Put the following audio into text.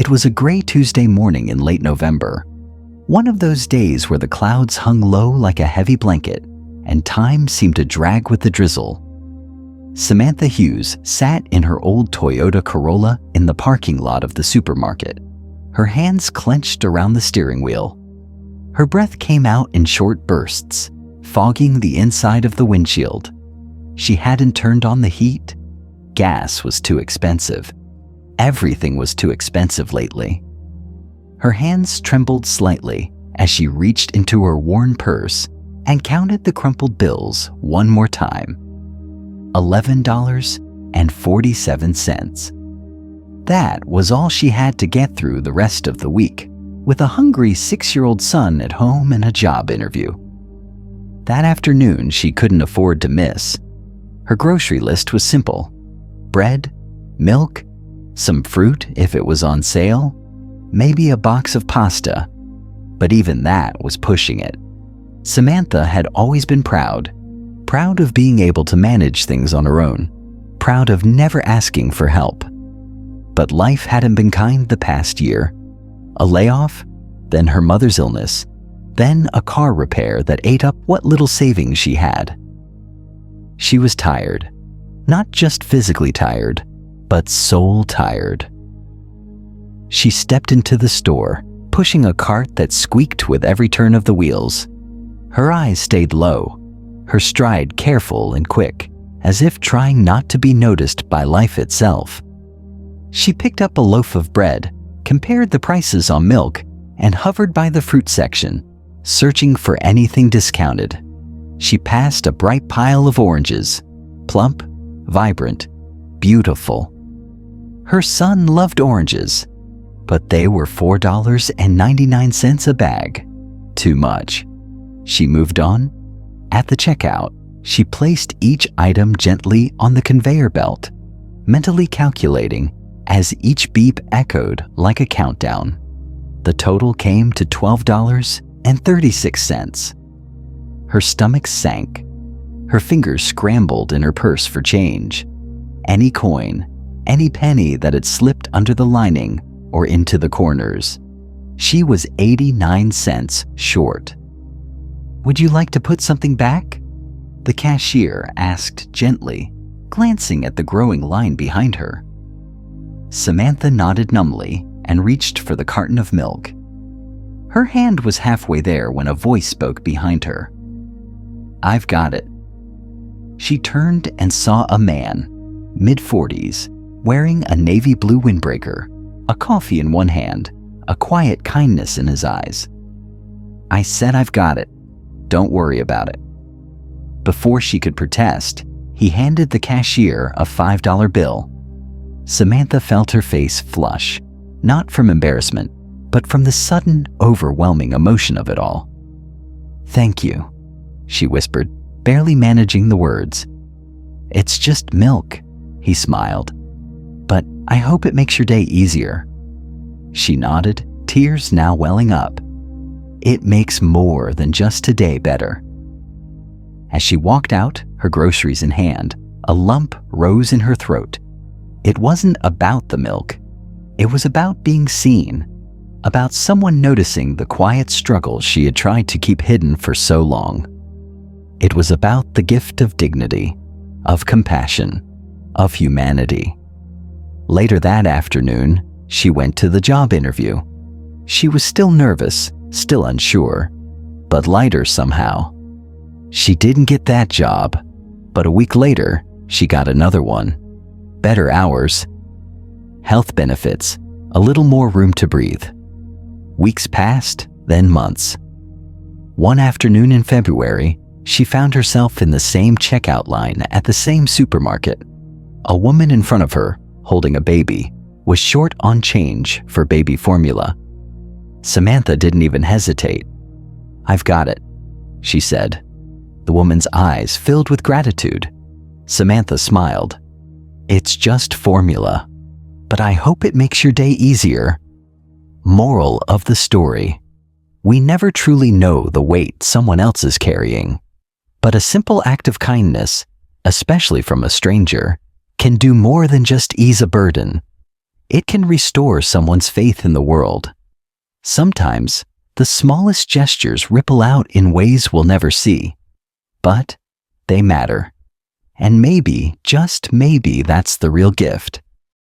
It was a gray Tuesday morning in late November. One of those days where the clouds hung low like a heavy blanket and time seemed to drag with the drizzle. Samantha Hughes sat in her old Toyota Corolla in the parking lot of the supermarket, her hands clenched around the steering wheel. Her breath came out in short bursts, fogging the inside of the windshield. She hadn't turned on the heat. Gas was too expensive. Everything was too expensive lately. Her hands trembled slightly as she reached into her worn purse and counted the crumpled bills one more time. $11.47. That was all she had to get through the rest of the week, with a hungry 6-year-old son at home and a job interview. That afternoon she couldn't afford to miss. Her grocery list was simple: bread, milk, some fruit if it was on sale, maybe a box of pasta. But even that was pushing it. Samantha had always been proud of being able to manage things on her own, proud of never asking for help. But life hadn't been kind the past year. A layoff, then her mother's illness, then a car repair that ate up what little savings she had. She was tired, not just physically tired, but soul tired. She stepped into the store, pushing a cart that squeaked with every turn of the wheels. Her eyes stayed low, her stride careful and quick, as if trying not to be noticed by life itself. She picked up a loaf of bread, compared the prices on milk, and hovered by the fruit section, searching for anything discounted. She passed a bright pile of oranges, plump, vibrant, beautiful. Her son loved oranges, but they were $4.99 a bag. Too much. She moved on. At the checkout, she placed each item gently on the conveyor belt, mentally calculating as each beep echoed like a countdown. The total came to $12.36. Her stomach sank. Her fingers scrambled in her purse for change. Any coin, any penny that had slipped under the lining or into the corners. She was 89 cents short. "Would you like to put something back?" the cashier asked gently, glancing at the growing line behind her. Samantha nodded numbly and reached for the carton of milk. Her hand was halfway there when a voice spoke behind her. "I've got it." She turned and saw a man, mid-40s, wearing a navy blue windbreaker, a coffee in one hand, a quiet kindness in his eyes. "I said I've got it. Don't worry about it." Before she could protest, he handed the cashier a $5 bill. Samantha felt her face flush, not from embarrassment, but from the sudden, overwhelming emotion of it all. "Thank you," she whispered, barely managing the words. "It's just milk," he smiled. "But I hope it makes your day easier." She nodded, tears now welling up. It makes more than just today better. As she walked out, her groceries in hand, a lump rose in her throat. It wasn't about the milk. It was about being seen, about someone noticing the quiet struggles she had tried to keep hidden for so long. It was about the gift of dignity, of compassion, of humanity. Later that afternoon, she went to the job interview. She was still nervous, still unsure, but lighter somehow. She didn't get that job, but a week later, she got another one. Better hours, health benefits, a little more room to breathe. Weeks passed, then months. One afternoon in February, she found herself in the same checkout line at the same supermarket. A woman in front of her, holding a baby, was short on change for baby formula. Samantha didn't even hesitate. "I've got it," she said. The woman's eyes filled with gratitude. Samantha smiled. "It's just formula, but I hope it makes your day easier." Moral of the story: we never truly know the weight someone else is carrying, but a simple act of kindness, especially from a stranger, can do more than just ease a burden. It can restore someone's faith in the world. Sometimes, the smallest gestures ripple out in ways we'll never see. But they matter. And maybe, just maybe, that's the real gift.